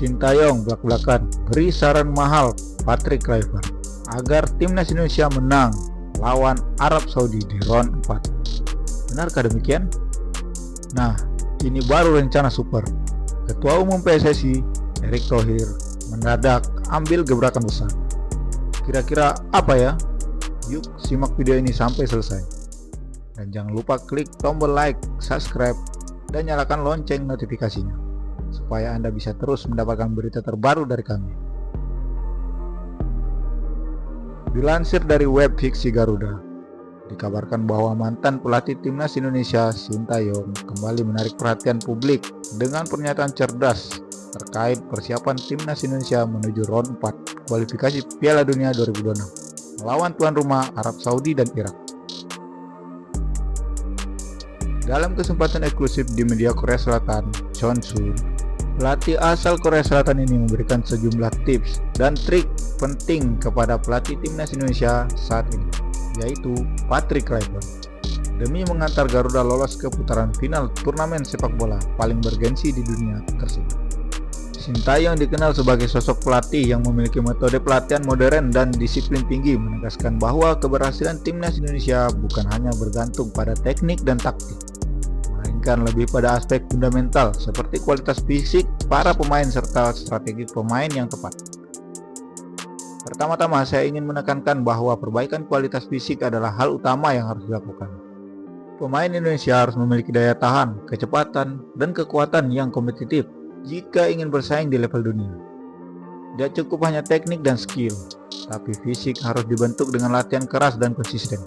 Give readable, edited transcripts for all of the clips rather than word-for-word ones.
Sintayong belak-belakan beri saran mahal Patrick Kluivert agar timnas Indonesia menang lawan Arab Saudi di round 4. Benarkah demikian? Nah, ini baru rencana super. Ketua Umum PSSI Erick Thohir mendadak ambil gebrakan besar. Kira-kira apa ya? Yuk simak video ini sampai selesai. Dan jangan lupa klik tombol like, subscribe, dan nyalakan lonceng notifikasinya supaya Anda bisa terus mendapatkan berita terbaru dari kami. Dilansir dari web fiksi Garuda, dikabarkan bahwa mantan pelatih timnas Indonesia Sintayong kembali menarik perhatian publik dengan pernyataan cerdas terkait persiapan timnas Indonesia menuju round 4 kualifikasi Piala Dunia 2026 melawan tuan rumah Arab Saudi dan Irak. Dalam kesempatan eksklusif di media Korea Selatan, Chonsu, pelatih asal Korea Selatan ini memberikan sejumlah tips dan trik penting kepada pelatih timnas Indonesia saat ini, yaitu Patrick Kluivert, demi mengantar Garuda lolos ke putaran final turnamen sepak bola paling bergensi di dunia tersebut. Sintayong dikenal sebagai sosok pelatih yang memiliki metode pelatihan modern dan disiplin tinggi, menegaskan bahwa keberhasilan timnas Indonesia bukan hanya bergantung pada teknik dan taktik, melainkan lebih pada aspek fundamental seperti kualitas fisik para pemain serta strategi pemain yang tepat. Pertama-tama saya ingin menekankan bahwa perbaikan kualitas fisik adalah hal utama yang harus dilakukan. Pemain Indonesia harus memiliki daya tahan, kecepatan, dan kekuatan yang kompetitif jika ingin bersaing di level dunia. Tidak cukup hanya teknik dan skill, tapi fisik harus dibentuk dengan latihan keras dan konsisten,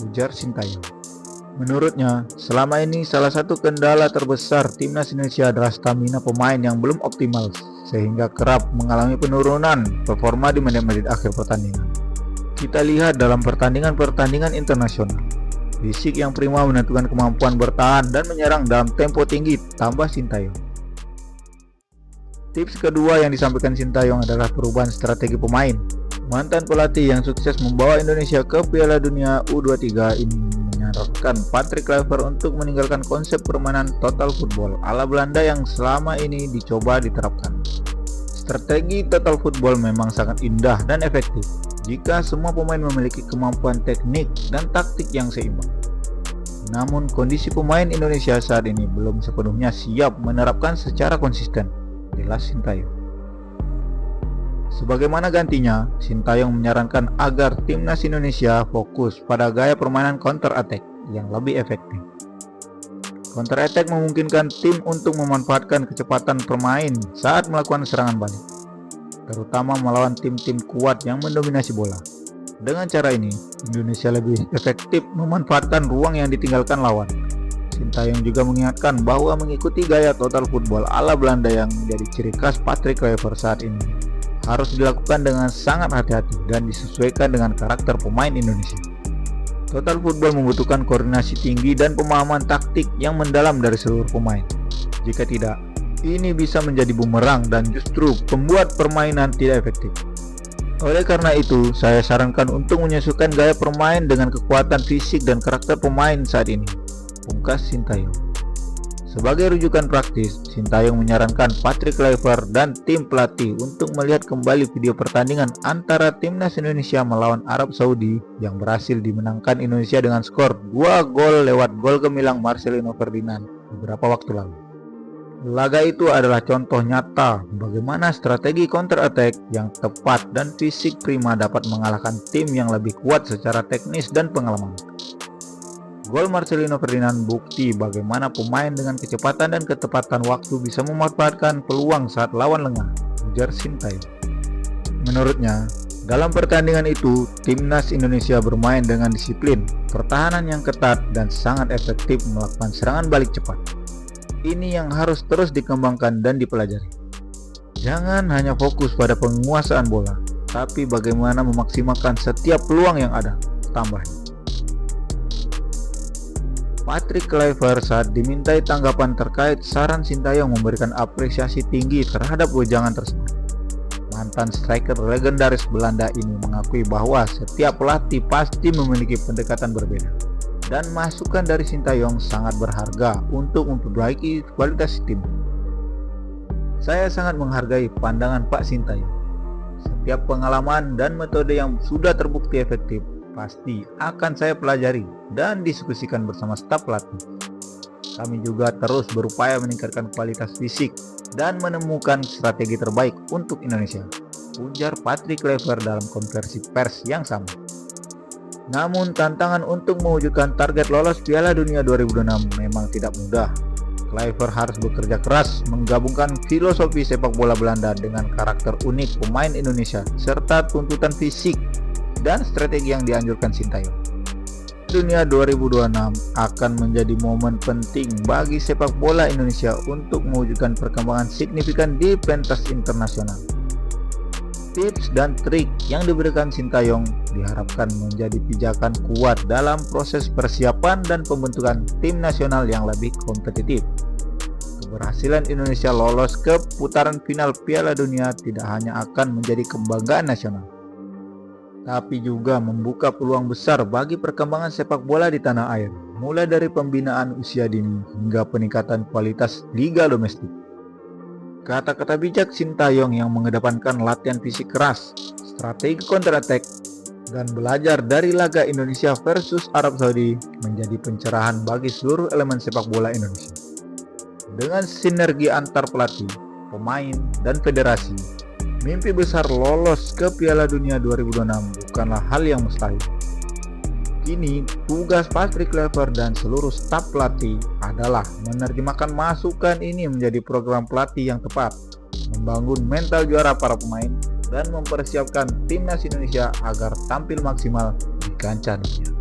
ujar Sintayong. Menurutnya, selama ini salah satu kendala terbesar timnas Indonesia adalah stamina pemain yang belum optimal, sehingga kerap mengalami penurunan performa di menit-menit akhir pertandingan. Kita lihat dalam pertandingan-pertandingan internasional, fisik yang prima menentukan kemampuan bertahan dan menyerang dalam tempo tinggi, tambah Sintayong. Tips kedua yang disampaikan Sintayong adalah perubahan strategi pemain. Mantan pelatih yang sukses membawa Indonesia ke Piala Dunia U23 ini menyarankan Patrick Kluivert untuk meninggalkan konsep permainan total football ala Belanda yang selama ini dicoba diterapkan. Strategi total football memang sangat indah dan efektif jika semua pemain memiliki kemampuan teknik dan taktik yang seimbang. Namun kondisi pemain Indonesia saat ini belum sepenuhnya siap menerapkan secara konsisten, jelas Sintayong. Sebagaimana gantinya, Sintayong menyarankan agar timnas Indonesia fokus pada gaya permainan counter attack yang lebih efektif. Counter attack memungkinkan tim untuk memanfaatkan kecepatan pemain saat melakukan serangan balik, terutama melawan tim-tim kuat yang mendominasi bola. Dengan cara ini, Indonesia lebih efektif memanfaatkan ruang yang ditinggalkan lawan. Sintayong juga mengingatkan bahwa mengikuti gaya total football ala Belanda yang menjadi ciri khas Patrick Kluivert saat ini harus dilakukan dengan sangat hati-hati dan disesuaikan dengan karakter pemain Indonesia. Total football membutuhkan koordinasi tinggi dan pemahaman taktik yang mendalam dari seluruh pemain. Jika tidak, ini bisa menjadi bumerang dan justru membuat permainan tidak efektif. Oleh karena itu, saya sarankan untuk menyesuaikan gaya permain dengan kekuatan fisik dan karakter pemain saat ini, pungkas Sintayong. Sebagai rujukan praktis, Sintayong menyarankan Patrick Kluivert dan tim pelatih untuk melihat kembali video pertandingan antara timnas Indonesia melawan Arab Saudi yang berhasil dimenangkan Indonesia dengan skor 2 gol lewat gol gemilang Marcelino Ferdinand beberapa waktu lalu. Laga itu adalah contoh nyata bagaimana strategi counter attack yang tepat dan fisik prima dapat mengalahkan tim yang lebih kuat secara teknis dan pengalaman. Gol Marcelino Ferdinand bukti bagaimana pemain dengan kecepatan dan ketepatan waktu bisa memanfaatkan peluang saat lawan lengah, ujar Sintayong. Menurutnya, dalam pertandingan itu, timnas Indonesia bermain dengan disiplin, pertahanan yang ketat, dan sangat efektif melakukan serangan balik cepat. Ini yang harus terus dikembangkan dan dipelajari. Jangan hanya fokus pada penguasaan bola, tapi bagaimana memaksimalkan setiap peluang yang ada, tambahnya. Patrick Kluivert saat dimintai tanggapan terkait saran Sintayong memberikan apresiasi tinggi terhadap wejangan tersebut. Mantan striker legendaris Belanda ini mengakui bahwa setiap pelatih pasti memiliki pendekatan berbeda, dan masukan dari Sintayong sangat berharga untuk memperbaiki kualitas tim. Saya sangat menghargai pandangan Pak Sintayong. Setiap pengalaman dan metode yang sudah terbukti efektif pasti akan saya pelajari dan diskusikan bersama staf pelatih. Kami juga terus berupaya meningkatkan kualitas fisik dan menemukan strategi terbaik untuk Indonesia, ujar Patrick Kluivert dalam konversi pers yang sama. Namun tantangan untuk mewujudkan target lolos Piala Dunia 2026 memang tidak mudah. Kluivert harus bekerja keras menggabungkan filosofi sepak bola Belanda dengan karakter unik pemain Indonesia serta tuntutan fisik dan strategi yang dianjurkan Sintayong. Dunia 2026 akan menjadi momen penting bagi sepak bola Indonesia untuk mewujudkan perkembangan signifikan di pentas internasional. Tips dan trik yang diberikan Sintayong diharapkan menjadi pijakan kuat dalam proses persiapan dan pembentukan tim nasional yang lebih kompetitif. Keberhasilan Indonesia lolos ke putaran final Piala Dunia tidak hanya akan menjadi kebanggaan nasional, tapi juga membuka peluang besar bagi perkembangan sepak bola di tanah air, mulai dari pembinaan usia dini hingga peningkatan kualitas liga domestik. Kata-kata bijak Sintayong yang mengedepankan latihan fisik keras, strategi counter attack, dan belajar dari laga Indonesia versus Arab Saudi menjadi pencerahan bagi seluruh elemen sepak bola Indonesia. Dengan sinergi antar pelatih, pemain, dan federasi, mimpi besar lolos ke Piala Dunia 2026 bukanlah hal yang mustahil. Kini, tugas Patrick Kluivert dan seluruh staf pelatih adalah menerjemahkan masukan ini menjadi program pelatih yang tepat, membangun mental juara para pemain, dan mempersiapkan timnas Indonesia agar tampil maksimal di kancah dunia.